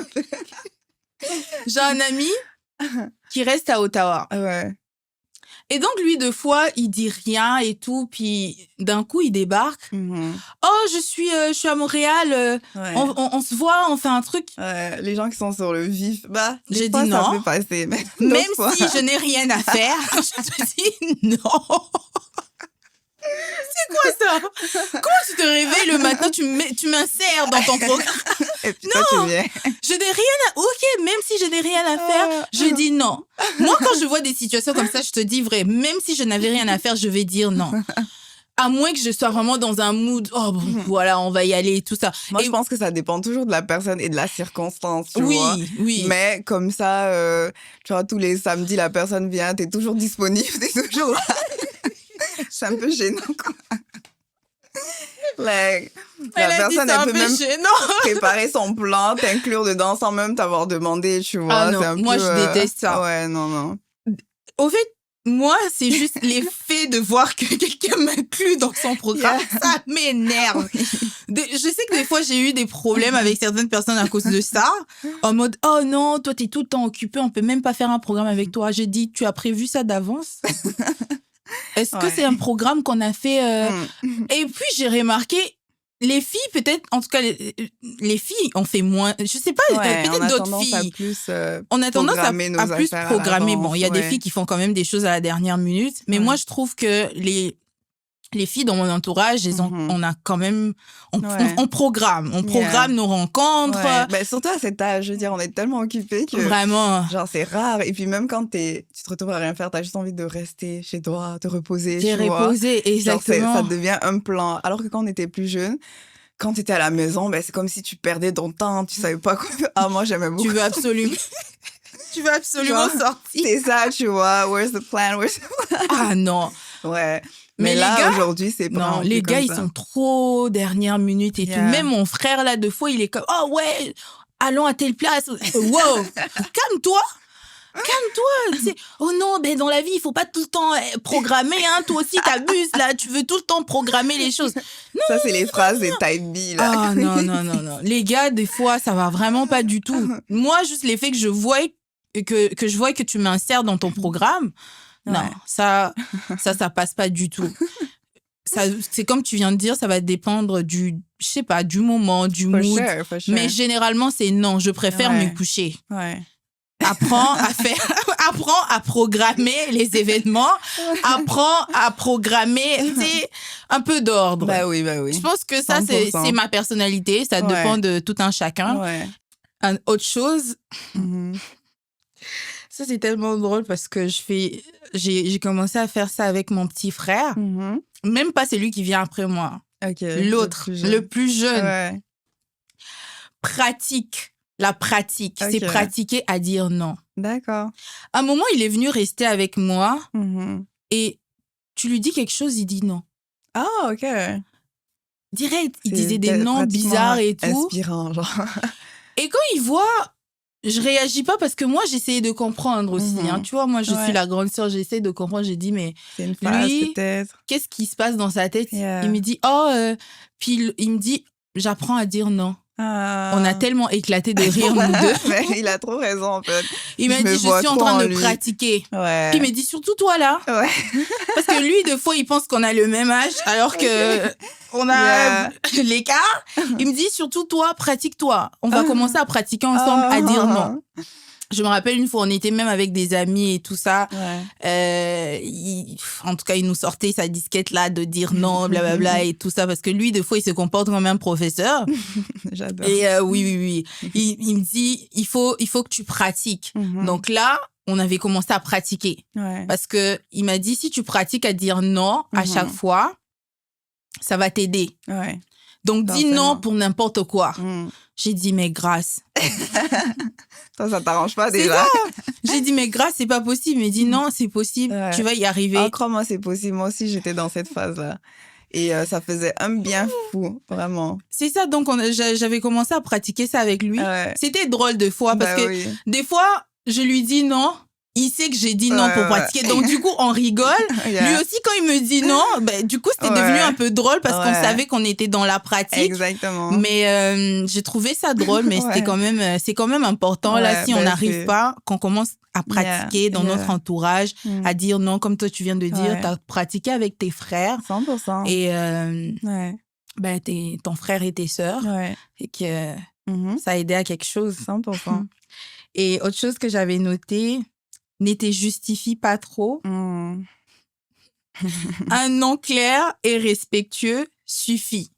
J'ai un ami qui reste à Ottawa. Et donc, lui, deux fois, il dit rien et tout. Puis, d'un coup, il débarque. Oh, je suis à Montréal. On se voit, on fait un truc. Les gens qui sont sur le vif, j'ai dit non. Ça peut passer, même si je n'ai rien à faire, je te dis non. C'est quoi ça? Comment tu te réveilles le matin, tu m'insères dans ton programme? Et puis toi, tu viens. Je n'ai rien à... OK, même si je n'ai rien à faire, je dis non. Moi, quand je vois des situations comme ça, je te dis vrai, même si je n'avais rien à faire, je vais dire non. À moins que je sois vraiment dans un mood, voilà, on va y aller et tout ça. Moi, je pense que ça dépend toujours de la personne et de la circonstance, tu vois. Oui. Mais comme ça, tu vois, tous les samedis, la personne vient, t'es toujours disponible, t'es toujours là. C'est un peu gênant, quoi. La personne, elle peut même préparer son plan, t'inclure dedans sans même t'avoir demandé, tu vois. Ah non, c'est un moi, peu, je déteste ça. Ouais, non. Au fait, moi, c'est juste l'effet de voir que quelqu'un m'inclut dans son programme. Ça m'énerve. Je sais que des fois, j'ai eu des problèmes avec certaines personnes à cause de ça. En mode, oh non, toi, t'es tout le temps occupé, on peut même pas faire un programme avec toi. J'ai dit, tu as prévu ça d'avance? Est-ce que c'est un programme qu'on a fait Et puis, j'ai remarqué, les filles, peut-être, en tout cas, les filles, on fait moins... Je sais pas, peut-être d'autres filles. On a tendance à plus programmer. Bon, il y a des filles qui font quand même des choses à la dernière minute. Mais moi, je trouve que les filles dans mon entourage, on a quand même... On programme nos rencontres. Ouais. Ben, surtout à cet âge, je veux dire, on est tellement occupés que... Vraiment. Genre, c'est rare. Et puis même quand tu te retrouves à rien faire, t'as juste envie de rester chez toi, te reposer, exactement. Genre, ça devient un plan. Alors que quand on était plus jeune, quand tu étais à la maison, ben, c'est comme si tu perdais ton temps, tu savais pas quoi faire. Ah, moi, j'aimais beaucoup. Tu veux absolument sortir. C'est ça, tu vois. Where's the plan? Ah non. Ouais. Mais là, gars, aujourd'hui, c'est pas... Non, les gars, ils sont trop dernière minute et tout. Même mon frère, là, deux fois, il est comme, oh ouais, allons à telle place. Wow, calme-toi. Oh non, ben dans la vie, il faut pas tout le temps programmer, hein. Toi aussi, t'abuses, là. Tu veux tout le temps programmer les choses. Non, ça, c'est les phrases des type B, là. Ah non. Les gars, des fois, ça va vraiment pas du tout. Moi, juste l'effet que je vois que tu m'insères dans ton programme, non, ça passe pas du tout. C'est comme tu viens de dire, ça va dépendre du moment, du mood. For sure. Mais généralement, c'est non, je préfère me coucher. Ouais. Apprends à programmer les événements. Apprends à programmer, un peu d'ordre. Bah oui. Je pense que ça, 100%. c'est ma personnalité. Ça dépend de tout un chacun. Ouais. Autre chose... Ça, c'est tellement drôle parce que j'ai commencé à faire ça avec mon petit frère. Même pas celui qui vient après moi. Okay, l'autre, le plus jeune. Ouais. La pratique, c'est pratiquer à dire non. D'accord. À un moment, il est venu rester avec moi et tu lui dis quelque chose, il dit non. Ah, OK. Direct, il disait des noms bizarres et tout. Inspirant, genre. Et quand il voit... Je réagis pas parce que moi, j'essayais de comprendre aussi. Hein. Tu vois, moi, je suis la grande sœur, j'essaie de comprendre. J'ai dit, mais c'est une phase, lui, peut-être. Qu'est-ce qui se passe dans sa tête? Il me dit, puis il me dit, j'apprends à dire non. On a tellement éclaté de rire, nous deux. Mais il a trop raison, en fait. Il m'a dit, je suis en train de pratiquer. Ouais. Puis il me dit, surtout toi, là. Ouais. Parce que lui, des fois, il pense qu'on a le même âge, alors que on a l'écart. Il me dit, surtout toi, pratique-toi. On va commencer à pratiquer ensemble, à dire non. Je me rappelle une fois, on était même avec des amis et tout ça. En tout cas, il nous sortait sa disquette là de dire non, blablabla et tout ça. Parce que lui, des fois, il se comporte comme un professeur. J'adore. Et oui. Il me dit, il faut que tu pratiques. Donc là, on avait commencé à pratiquer. Parce que il m'a dit, si tu pratiques à dire non à chaque fois, ça va t'aider. Donc, dis non pour n'importe quoi. J'ai dit, mais grâce. Ça t'arrange pas déjà. Ça. J'ai dit, mais grâce, c'est pas possible. Mais dis non, c'est possible. Tu vas y arriver. Ah, crois-moi, c'est possible. Moi aussi, j'étais dans cette phase-là. Et ça faisait un bien fou, vraiment. C'est ça. Donc, j'avais commencé à pratiquer ça avec lui. C'était drôle de fois parce que des fois, je lui dis non. Il sait que j'ai dit non pour pratiquer. Donc, du coup, on rigole. Lui aussi, quand il me dit non, du coup, c'était devenu un peu drôle parce qu'on savait qu'on était dans la pratique. Exactement. Mais j'ai trouvé ça drôle, mais c'est quand même important. Là, si on n'arrive pas, qu'on commence à pratiquer dans notre entourage, à dire non, comme toi, tu viens de dire, tu as pratiqué avec tes frères. 100%. Et ton frère et tes sœurs. Et que ça a aidé à quelque chose. 100%. Et autre chose que j'avais noté... Ne te justifie pas trop. Un nom clair et respectueux suffit.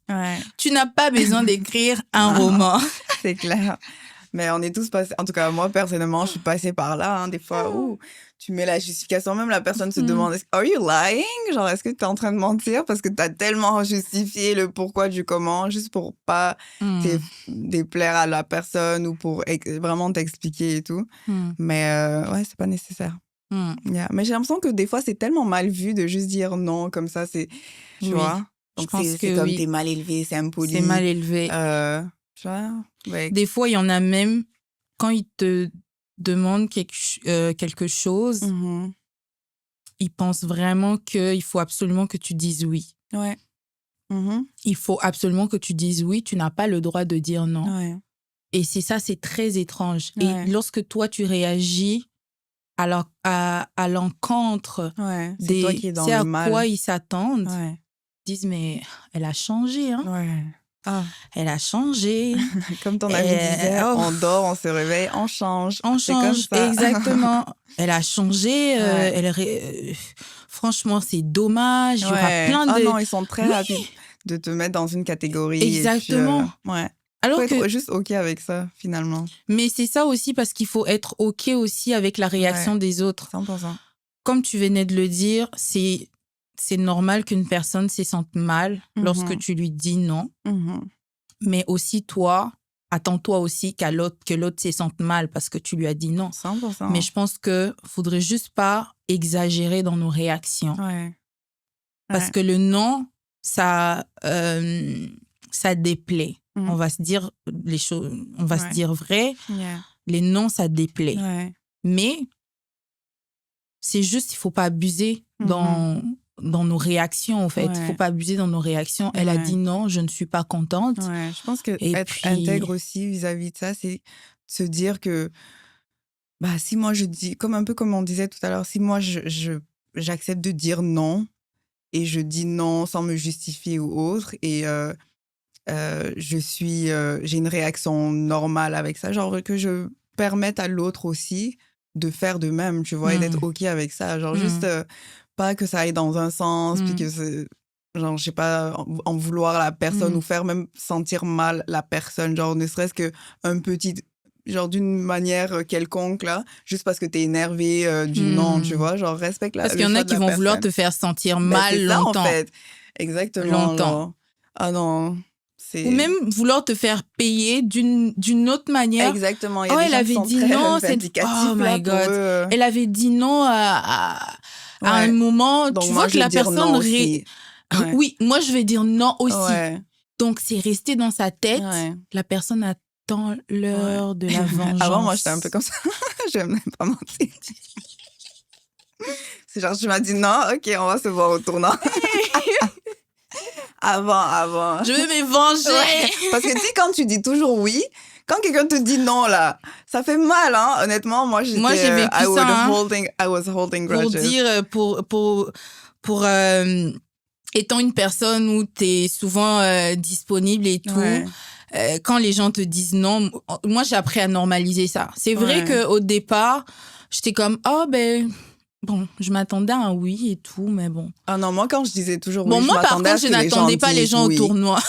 Tu n'as pas besoin d'écrire un roman. C'est clair. Mais on est tous passés... En tout cas, moi, personnellement, je suis passée par là. Hein, des fois où tu mets la justification. Même la personne se demande, are you lying? Genre, est-ce que tu es en train de mentir? Parce que tu as tellement justifié le pourquoi du comment, juste pour pas déplaire à la personne ou pour vraiment t'expliquer et tout. Mais c'est pas nécessaire. Mais j'ai l'impression que des fois, c'est tellement mal vu de juste dire non comme ça. Tu vois? Donc, c'est comme t'es mal élevé, c'est impoli. C'est mal élevé. Tu vois? Des fois, il y en a même, quand ils te demandent quelque chose, ils pensent vraiment qu'il faut absolument que tu dises oui. Il faut absolument que tu dises oui. Tu n'as pas le droit de dire non. Et c'est très étrange. Et lorsque toi, tu réagis à l'encontre c'est toi qui es dans le mal. À quoi ils s'attendent, ils disent, mais elle a changé. Hein? Elle a changé. Comme ton ami disait, on dort, on se réveille, on change. On change, comme ça. exactement. Elle a changé. franchement, c'est dommage. Il y aura plein de... Ah non, ils sont très rapides de te mettre dans une catégorie. Exactement. Et puis, ouais. Alors faut être juste OK avec ça, finalement. Mais c'est ça aussi, parce qu'il faut être OK aussi avec la réaction des autres. 100%. Comme tu venais de le dire, c'est normal qu'une personne se sente mal lorsque tu lui dis non. Mais aussi, toi, attends-toi aussi que l'autre se sente mal parce que tu lui as dit non. 100%. Mais je pense qu'il ne faudrait juste pas exagérer dans nos réactions. Parce que le non, ça déplaît. On va se dire les choses, on va se dire vrai. Les non, ça déplaît. Mais c'est juste, il ne faut pas abuser dans nos réactions, en fait. Il ne faut pas abuser dans nos réactions. Elle a dit non, je ne suis pas contente. Je pense que être intègre aussi vis-à-vis de ça, c'est se dire que si moi je dis, un peu comme on disait tout à l'heure, si moi j'accepte de dire non et je dis non sans me justifier ou autre et j'ai une réaction normale avec ça, genre que je permette à l'autre aussi de faire de même, tu vois, et d'être OK avec ça. Genre juste pas que ça aille dans un sens, puis que genre, je sais pas, en vouloir à la personne ou faire même sentir mal la personne, genre ne serait-ce qu'un petit, genre d'une manière quelconque, là, juste parce que t'es énervé du non, tu vois, genre respecte parce qu'il y en a qui vont vouloir te faire sentir mal longtemps. Ça, en fait. Exactement. Longtemps. Genre, ah non... Ou même vouloir te faire payer d'une autre manière. Exactement. Il y a des gens elle avait dit non. Oh my God. Elle avait dit non à un moment. Donc tu moi, vois que la personne... Oui, moi, je vais dire non aussi. Donc, c'est resté dans sa tête. La personne attend l'heure de la vengeance. Avant, moi, j'étais un peu comme ça. Je n'aime pas mentir. C'est genre, tu m'as dit non, OK, on va se voir au tournant. Avant. Je vais me venger. Parce que tu sais, quand tu dis toujours oui, quand quelqu'un te dit non, là, ça fait mal, hein. Honnêtement, moi, j'ai vécu ça, I was holding grudges. Pour dire, pour étant une personne où tu es souvent disponible et tout, quand les gens te disent non, moi, j'ai appris à normaliser ça. C'est vrai qu'au départ, j'étais comme, bon, je m'attendais à un oui et tout, mais bon. Ah non, moi, quand je disais toujours oui, moi, par contre, je n'attendais pas les gens au tournoi.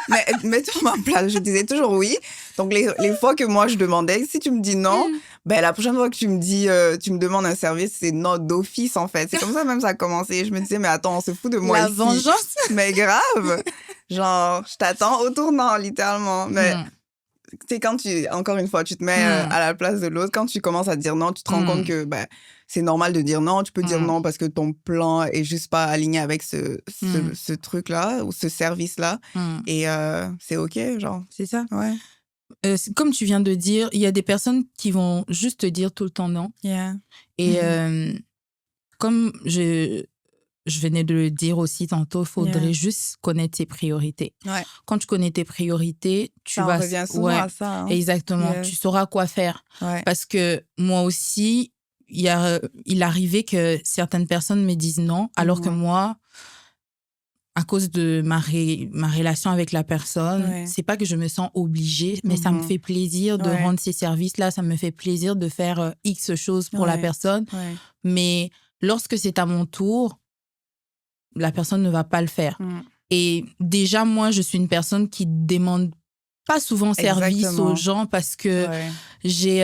Mais mets-toi à ma place, je disais toujours oui. Donc, les fois que moi, je demandais, si tu me dis non, la prochaine fois que tu me dis, tu me demandes un service, c'est non d'office, en fait. C'est comme ça même ça a commencé. Je me disais, mais attends, on se fout de moi ici. La vengeance. Mais grave. Genre, je t'attends au tournant, littéralement. Mais... Tu sais, encore une fois, tu te mets à la place de l'autre. Quand tu commences à dire non, tu te rends compte que c'est normal de dire non. Tu peux dire non parce que ton plan est juste pas aligné avec ce truc-là ou ce service-là. Et c'est OK, genre. C'est ça. Ouais. Comme tu viens de dire, il y a des personnes qui vont juste te dire tout le temps non. Et comme je venais de le dire aussi tantôt, il faudrait juste connaître tes priorités. Quand tu connais tes priorités, tu vas... On revient souvent à ça. Hein. Exactement. Tu sauras quoi faire. Parce que moi aussi, il arrivait que certaines personnes me disent non, alors que moi, à cause de ma relation avec la personne, c'est pas que je me sens obligée, mais ça me fait plaisir de rendre ces services-là, ça me fait plaisir de faire X choses pour la personne. Mais lorsque c'est à mon tour, la personne ne va pas le faire. Et déjà, moi, je suis une personne qui demande pas souvent service aux gens parce que j'ai...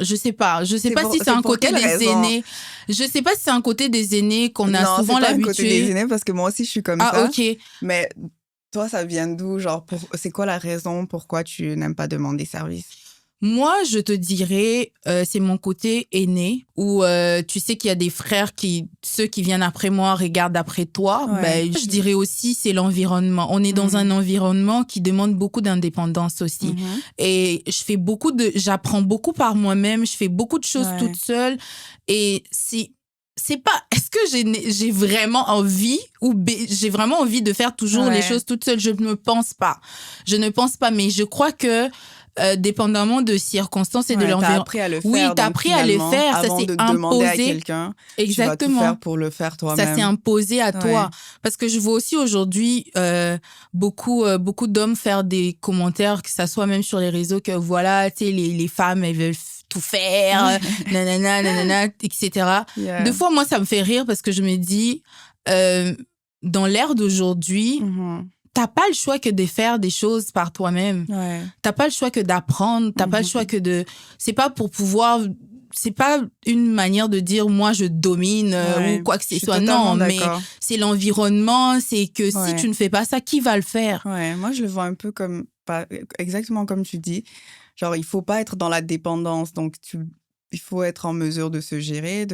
je sais pas si c'est un côté des aînés. Je sais pas si c'est un côté des aînés qu'on a souvent l'habitude. Non, c'est pas un côté des aînés parce que moi aussi, je suis comme ça. Ah, OK. Mais toi, ça vient d'où? Genre, c'est quoi la raison pourquoi tu n'aimes pas demander service? Moi, je te dirais, c'est mon côté aîné, où tu sais qu'il y a des frères ceux qui viennent après moi regardent après toi. Je dirais aussi, c'est l'environnement. On est dans un environnement qui demande beaucoup d'indépendance aussi. Et j'apprends beaucoup par moi-même, je fais beaucoup de choses toute seule. Et c'est pas, est-ce que j'ai vraiment envie j'ai vraiment envie de faire toujours les choses toute seule? Je ne pense pas. Mais je crois que dépendamment de circonstances et de l'environnement. T'as appris à le faire. Oui, t'as appris à le faire. Avant ça s'est de imposé. Demander à quelqu'un, exactement. Tu vas tout faire pour le faire toi-même. Ça s'est imposé à toi. Parce que je vois aussi aujourd'hui beaucoup d'hommes faire des commentaires, que ça soit même sur les réseaux, que voilà, tu sais, les femmes, elles veulent tout faire, nanana, nanana, etc. Yeah. Des fois, moi, ça me fait rire parce que je me dis, dans l'ère d'aujourd'hui, t'as pas le choix que de faire des choses par toi-même. Ouais. T'as pas le choix que d'apprendre. T'as pas le choix que de... C'est pas pour pouvoir... C'est pas une manière de dire, moi, je domine ou quoi que ce soit. Non, mais c'est l'environnement. C'est que si tu ne fais pas ça, qui va le faire? Ouais, moi, je le vois un peu comme... exactement comme tu dis. Genre, il faut pas être dans la dépendance. Donc, il faut être en mesure de se gérer,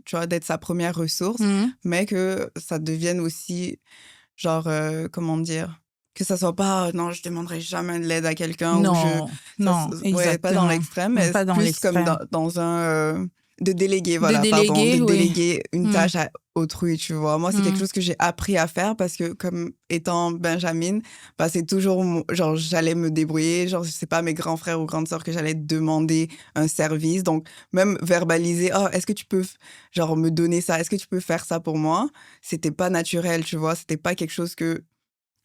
tu vois, d'être sa première ressource, mais que ça devienne aussi... Genre, comment dire, que ça soit pas, non, je demanderai jamais de l'aide à quelqu'un. Non, ouais, pas dans l'extrême, mais pas dans plus l'extrême. comme dans un... de déléguer, voilà, de déléguer une tâche à autrui, tu vois. Moi, c'est quelque chose que j'ai appris à faire parce que, comme étant Benjamin, bah, c'est toujours, genre, j'allais me débrouiller, genre, c'est pas mes grands frères ou grandes sœurs que j'allais demander un service. Donc, même verbaliser, oh, est-ce que tu peux, genre, me donner ça? Est-ce que tu peux faire ça pour moi? C'était pas naturel, tu vois. C'était pas quelque chose que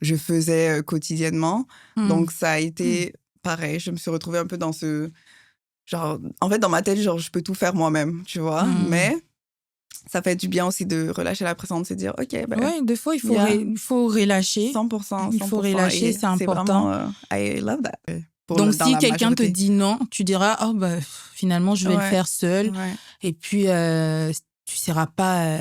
je faisais quotidiennement. Donc, ça a été pareil. Je me suis retrouvée un peu dans ce... Genre, en fait, dans ma tête, genre, je peux tout faire moi-même, tu vois. Mais ça fait du bien aussi de relâcher la pression, de se dire, OK, ben... Oui, des fois, il faut relâcher. 100%. Il faut relâcher, c'est important. Vraiment, I love that. Donc, si quelqu'un te dit non, tu diras, oh, bah, finalement, je vais le faire seule. Ouais. Et puis, tu seras pas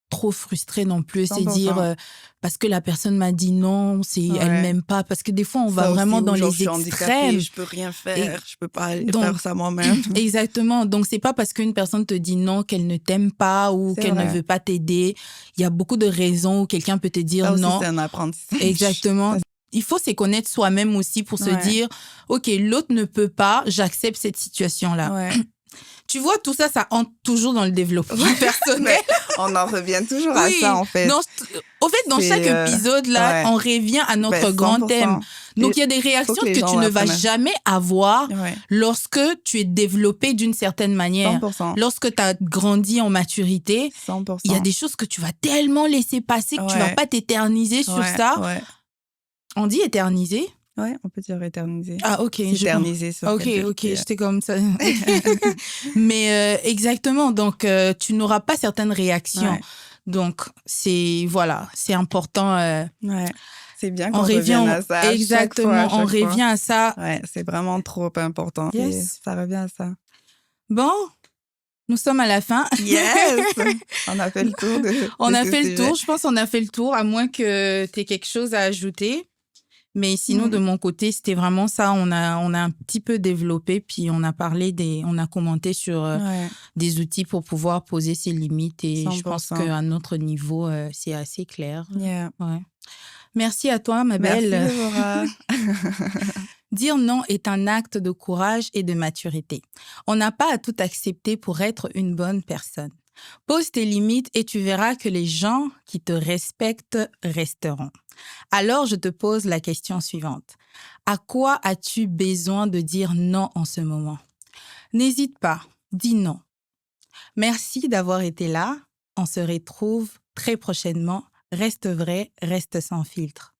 trop frustré non plus. 100%. C'est dire, parce que la personne m'a dit non, elle m'aime pas. Parce que des fois, on va vraiment dans les extrêmes. Je peux rien faire, je peux pas faire ça moi-même. Exactement. Donc, c'est pas parce qu'une personne te dit non qu'elle ne t'aime pas ou qu'elle ne veut pas t'aider. Il y a beaucoup de raisons où quelqu'un peut te dire ça aussi, non. C'est un apprentissage. Exactement. Il faut se connaître soi-même aussi pour se dire, OK, l'autre ne peut pas, j'accepte cette situation-là. Ouais. Tu vois, tout ça, ça entre toujours dans le développement personnel. On en revient toujours à ça, en fait. Au fait, dans chaque épisode, là, on revient à notre grand thème. Donc, il y a des réactions que tu ne vas jamais avoir lorsque tu es développé d'une certaine manière. 100%. Lorsque tu as grandi en maturité, 100%. il y a des choses que tu vas tellement laisser passer que tu vas pas t'éterniser sur ça. Ouais. On dit éterniser? Ouais, on peut dire éterniser. Ah, OK. Éterniser sur OK, j'étais comme ça. Mais exactement, donc tu n'auras pas certaines réactions. Donc, c'est important. C'est bien qu'on revienne à ça. Exactement, on revient à ça. Ouais, c'est vraiment trop important. Yes. Et ça revient à ça. Bon, nous sommes à la fin. Yes! On a fait le tour On a fait le tour. Je pense qu'on a fait le tour, à moins que tu aies quelque chose à ajouter. Mais sinon, de mon côté, c'était vraiment ça. On a un petit peu développé, puis on a commenté sur des outils pour pouvoir poser ses limites. Et 100%. Je pense qu'à notre niveau, c'est assez clair. Yeah. Ouais. Merci à toi, ma belle. Merci, Laura. Dire non est un acte de courage et de maturité. On n'a pas à tout accepter pour être une bonne personne. Pose tes limites et tu verras que les gens qui te respectent resteront. Alors, je te pose la question suivante. À quoi as-tu besoin de dire non en ce moment? N'hésite pas, dis non. Merci d'avoir été là. On se retrouve très prochainement. Reste vrai, reste sans filtre.